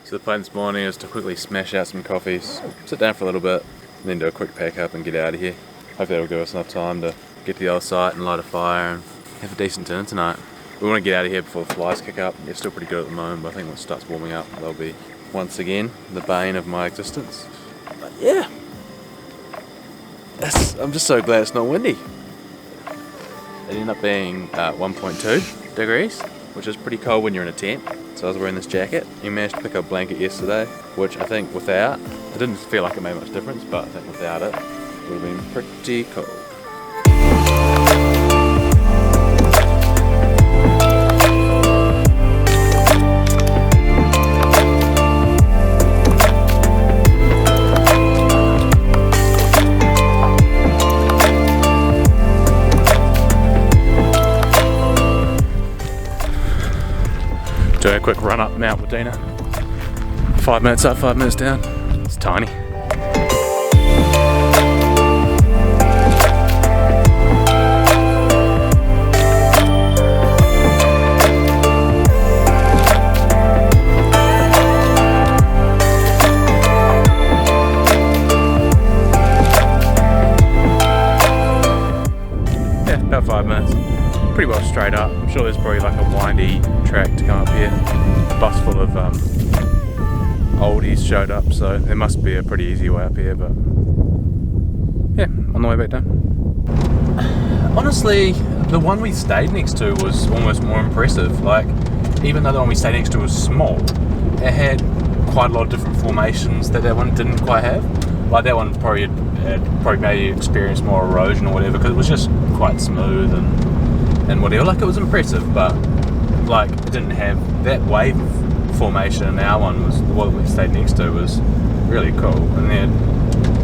So the plan this morning is to quickly smash out some coffees, sit down for a little bit, and then do a quick pack up and get out of here. Hopefully that'll give us enough time to get to the other site and light a fire and have a decent dinner tonight. We want to get out of here before the flies kick up. They're still pretty good at the moment, but I think when it starts warming up, they'll be once again the bane of my existence. But yeah, I'm just so glad it's not windy. It ended up being 1.2 degrees, which is pretty cold when you're in a tent. So I was wearing this jacket. You managed to pick up a blanket yesterday, which I think without, it didn't feel like it made much difference, but I think without it, it would have been pretty cold. Doing a quick run up Mount Wadena. 5 minutes up, 5 minutes down. It's tiny. Yeah, about 5 minutes. Pretty well straight up. I'm sure there's probably like a windy track to come up here. A bus full of oldies showed up, so there must be a pretty easy way up here, but yeah, on the way back down. Honestly, the one we stayed next to was almost more impressive. Like, even though the one we stayed next to was small, it had quite a lot of different formations that one didn't quite have. Like that one probably maybe experienced more erosion or whatever, because it was just quite smooth and whatever. Like, it was impressive, but like it didn't have that wave formation. And our one was the one we stayed next to was really cool, and then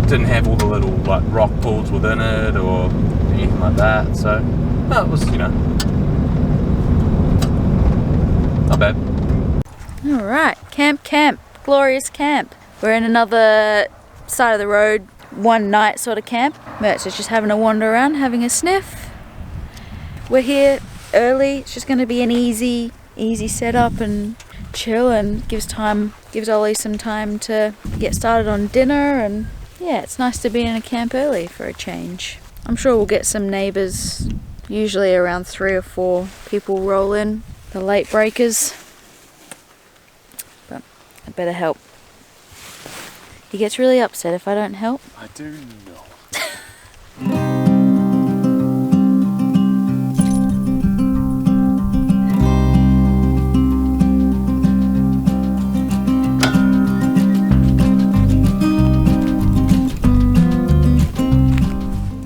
didn't have all the little like rock pools within it or anything like that. So no, it was, you know, not bad. All right, camp, glorious camp. We're in another side of the road, one night sort of camp. Merch is just having a wander around, having a sniff. We're here early. It's just going to be an easy setup and chill, and gives Ollie some time to get started on dinner. And yeah, it's nice to be in a camp early for a change. I'm sure we'll get some neighbours. Usually around 3 or 4 people roll in, the late breakers. But I better help. He gets really upset if I don't help. I do not.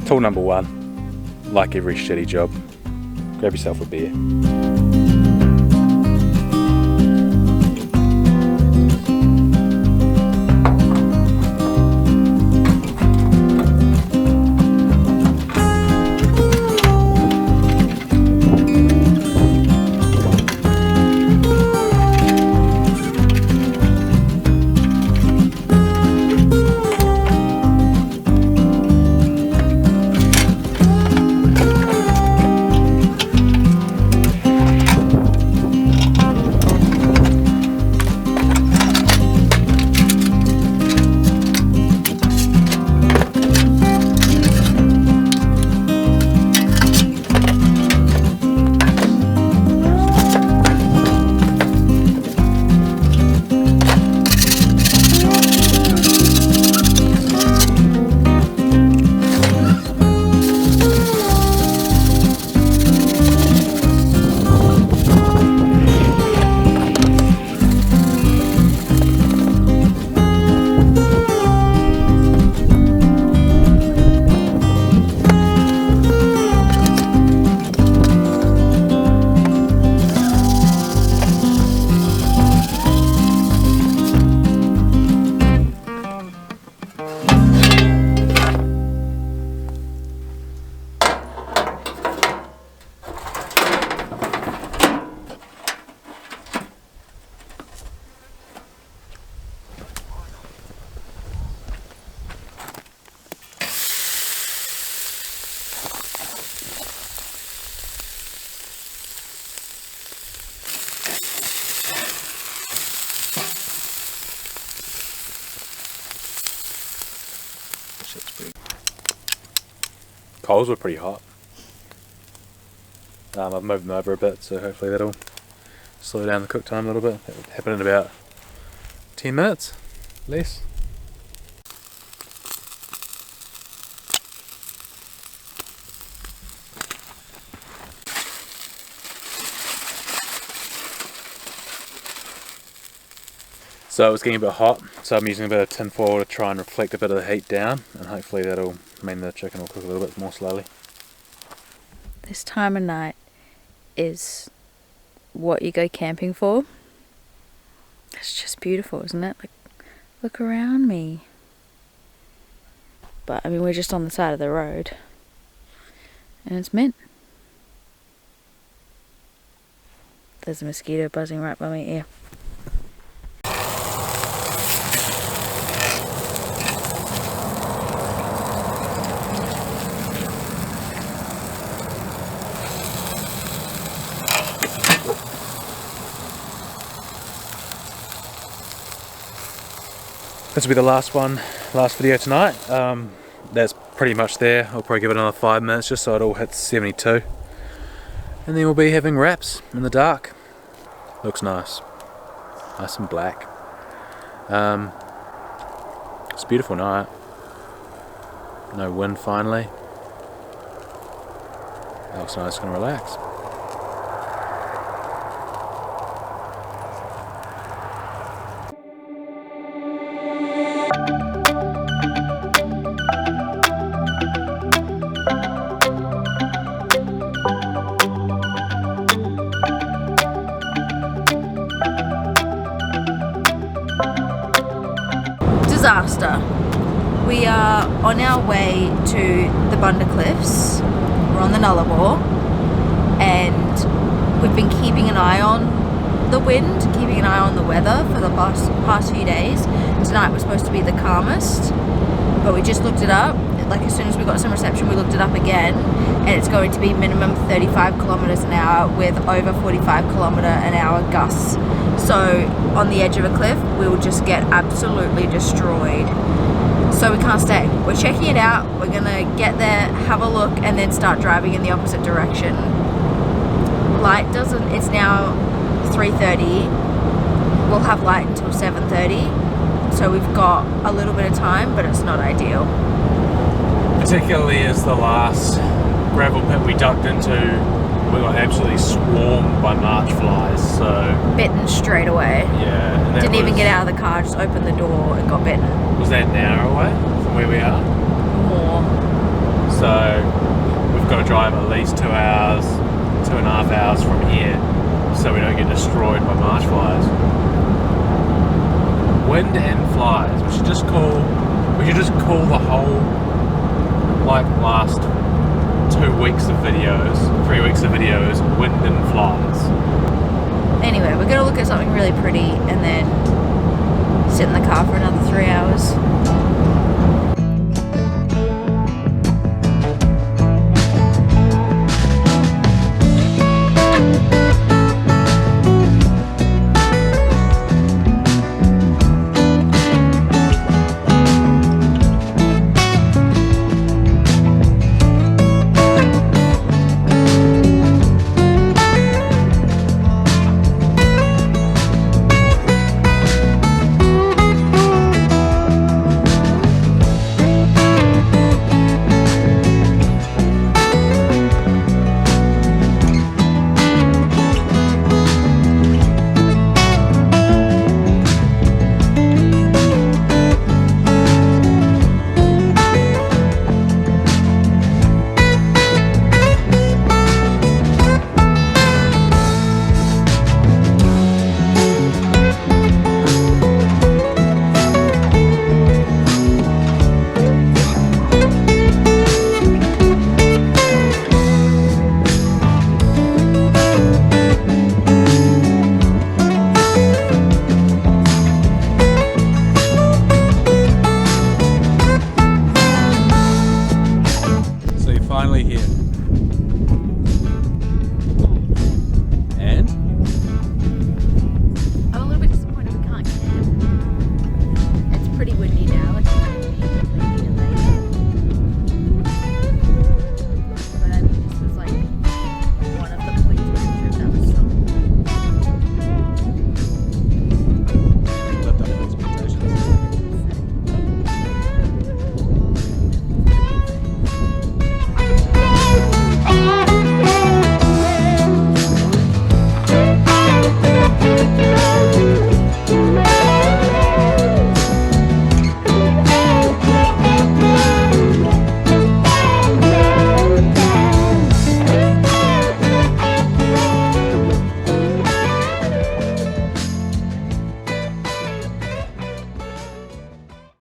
Tool number 1, like every shitty job, grab yourself a beer. Coals were pretty hot. I've moved them over a bit, so hopefully that'll slow down the cook time a little bit. That would happen in about 10 minutes, less. So it's getting a bit hot, so I'm using a bit of tin foil to try and reflect a bit of the heat down, and hopefully that'll mean the chicken will cook a little bit more slowly. This time of night is what you go camping for. It's just beautiful, isn't it? Like, look around me. But I mean, we're just on the side of the road, and it's mint. There's a mosquito buzzing right by my ear. This will be the last video tonight. That's pretty much there. I'll probably give it another 5 minutes just so it all hits 72. And then we'll be having wraps in the dark. Looks nice. Nice and black. It's a beautiful night. No wind finally. That looks nice, gonna relax. Disaster. We are on our way to the Bunda Cliffs. We're on the Nullarbor, and we've been keeping an eye on the wind, keeping an eye on the weather for the past few days. Tonight was supposed to be the calmest, but we just looked it up. Like, as soon as we got some reception, we looked it up again, and it's going to be minimum 35 kilometers an hour with over 45 kilometer an hour gusts. So on the edge of a cliff, we will just get absolutely destroyed. So we can't stay. We're checking it out. We're gonna get there, have a look, and then start driving in the opposite direction. Light doesn't, it's now 3:30. We'll have light until 7:30. So we've got a little bit of time, but it's not ideal. Particularly as the last gravel pit we ducked into, we got absolutely swarmed by march flies, so... Bitten straight away. Yeah. And that Didn't even get out of the car, just opened the door and got bitten. Was that an hour away from where we are? More. So we've got to drive at least 2 hours, 2.5 hours from here, so we don't get destroyed by marsh flies. Wind and flies. We should just call the whole, like, last 2 weeks of videos, 3 weeks of videos, wind and flies. Anyway, we're gonna look at something really pretty and then sit in the car for another 3 hours.